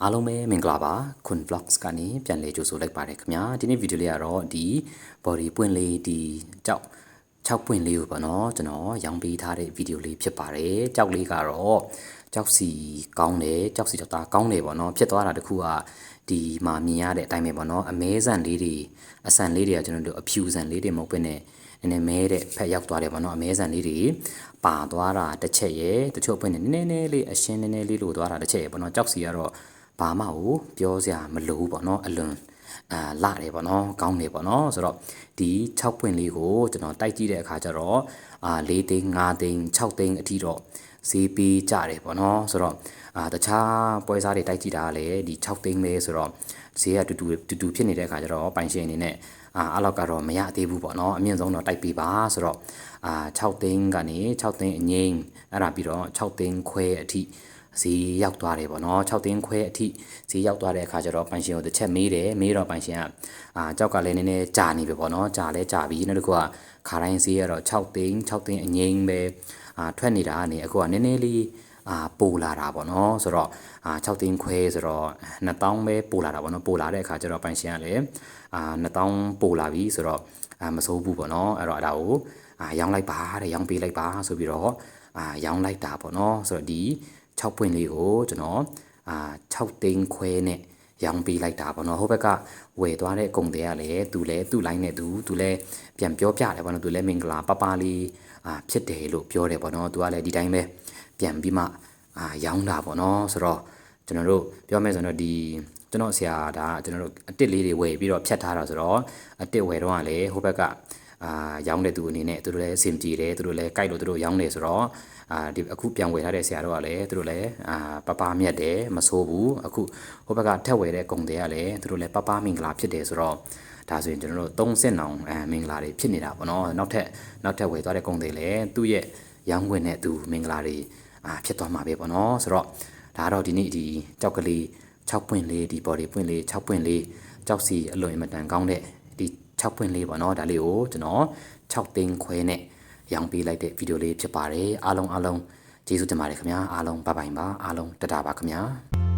အားလုံးပဲမင်္ဂလာပါခွန် vlogs ကနေပြန်လည်ကြိုဆိုလိုက်ပါတယ်ခင်ဗျာဒီနေ့ဗီဒီယိုလေးကတော့ဒီ body ပွင့်လေးဒီကြောက်6ပွင့်လေးကိုပေါ့နော်ကျွန်တော်ရောင်းပေးထားတဲ့ဗီဒီယိုလေးဖြစ်ပါတယ်ကြောက်လေးကတော့ကြောက်စီကောင်းတယ်ကြောက်စီတော့တာကောင်းတယ်ပေါ့နော်ဖြစ်သွားတာတခုကဒီမှာမြင်ရတဲ့အတိုင်းပဲပေါ့နော်အမဲဆန်လေးတွေအဆန်လေးတွေကကျွန်တော်တို့အဖြူဆန်လေးတွေမဟုတ်ဘဲနဲ့နည်းနည်းမဲတဲ့ဖက်ရောက်သွားတယ်ပေါ့နော်အမဲဆန်လေးတွေပါသွားတာတစ်ချက်ရယ်တချို့ပွင့်နေနည်းနည်းလေးအရှင်းနည်းနည်းလေးလို့သွားတာတစ်ချက်ရယ်ပေါ့နော်ကြောက်စီကတော့ဘာမှကိုပြောစရာမလိုဘူးပေါ့နော်အလွန်လာတယ်ပေါ့နော်ကောင်းတယ်ပေါ့နော်ဆိုတော့ဒီ6ပွင့်လေးကိုကျွန်တော်တိုက်ကြည့်တဲ့အခါကျတော့4သိန်း5သိန်း6သိန်းအထိတော့ဈေးပေးကြတယ်ပေါ့နော်ဆိုတော့တခြားပွဲစားတွေတိုက်ကြည့်တာကလည်းဒီ6သိန်းပဲဆိုတော့ဈေးကတူတူဖြစ်နေတဲ့အခါကျတော့ပိုင်ရှင်အနေနဲ့အဲ့လောက်ကတော့မရသေးဘူးပေါ့နော်အမြင့်ဆုံးတော့တိုက်ပေးပါဆိုတော့6သိန်းကနေ6သိန်းအငိမ့်အဲ့ဒါပြီးတော့6သိန်းခွဲအထိဈေးရောက်သွားတယ်ပေါ့နော်6သိန်းခွဲအထိဈေးရောက်သွားတဲ့အခါကျတော့ပိုင်ရှင်ကိုတစ်ချက်မေးတယ်မေးတော့ပိုင်ရှင်ကကြောက်ကလည်းနည်းနည်းကြာနေပြီပေါ့နော်ကြာလဲကြာပြီနောက်တစ်ခုကခါတိုင်းဈေးကတော့6သိန်းအငိမ့်ပဲထွက်နေတာကနေအခုကနည်းနည်းလေးပိုလာတာပေါ့နော်ဆိုတော့6သိန်းခွဲဆိုတော့2000ပဲပိုလာတာပေါ့နော်ပိုလာတဲ့အခါကျတော့ပိုင်ရှင်ကလည်း2000ပိုလာပြီဆိုတော့မစိုးဘူးပေါ့နော်အဲ့တော့အဲ့ဒါကိုရောင်းလိုက်ပါတဲ့ရောင်းပေးလိုက်ပါဆိုပြီးတော့ရောင်းလိုက်တာပေါ့နော်ဆိုတော့ဒီ6ပွင့်လေးကိုကျွန်တော်6သိန်းခွဲနဲ့ရောင်းပေးလိုက်တာပေါ့နော်ဟိုဘက်ကဝယ်သွားတဲ့ကုန်တွေကလည်းသူ့ line နဲ့သူလည်းပြန်ပြောပြတယ်ပေါ့နော်သူလည်းမင်္ဂလာပပလေးဖြစ်တယ်လို့ပြောတယ်ပေါ့နော်သူကလည်းဒီတိုင်းပဲပြန်ပြီးမှရောင်းတာပေါ့နော်ဆိုတော့ကျွန်တော်တို့ပြောမယ်ဆိုတော့ဒီကျွန်တော်ဆရာဒါကျွန်တော်တို့အတစ်လေးတွေဝယ်ပြီးတော့ဖြတ်ထားတာဆိုတော့အတစ်ဝယ်တော့ကလည်းဟိုဘက်ကရောင်းတဲ့သူအနေနဲ့သူတို့လည်းအဆင်ပြေတယ်သူတို့လည်းကြိုက်လို့သူတို့ရောင်းတယ်ဆိုတော့ဒီအခုပြန်ဝယ်ထားတဲ့ဆရာတို့ကလည်းသူတို့လည်းပပမြတ်တယ်မဆိုးဘူးအခုဟိုဘက်ကထက်ဝယ်တဲ့ကုန်တွေကလည်းသူတို့လည်းပပမင်္ဂလာဖြစ်တယ်ဆိုတော့ဒါဆိုရင်ကျွန်တော်တို့30နောင်မင်္ဂလာတွေဖြစ်နေတာပေါ့နော်နောက်ထပ်ဝယ်သွားတဲ့ကုန်တွေလည်းသူ့ရဲ့ရောင်းခွင့်နဲ့သူမင်္ဂလာတွေဖြစ်သွားမှာပဲပေါ့နော်ဆိုတော့ဒါကတော့ဒီနေ့ဒီကြောက်ကလေး6ပွင့်လေးဒီ body ပွင့်လေး6ပွင့်လေးကြောက်စီအလွန်အမတန်ကောင်းတဲ့ဒီ6ပွင့်လေးပေါ့နော်ဒါလေးကိုကျွန်တော်6သိန်းခွဲနဲ့ရောင်းပေးလိုက်တဲ့ဗီဒီယိုလေးဖြစ်ပါတယ်အားလုံးကျေးဇူးတင်ပါတယ်ခင်ဗျာအားလုံးဘိုင်ပါအားလုံးတတာပါခင်ဗျာ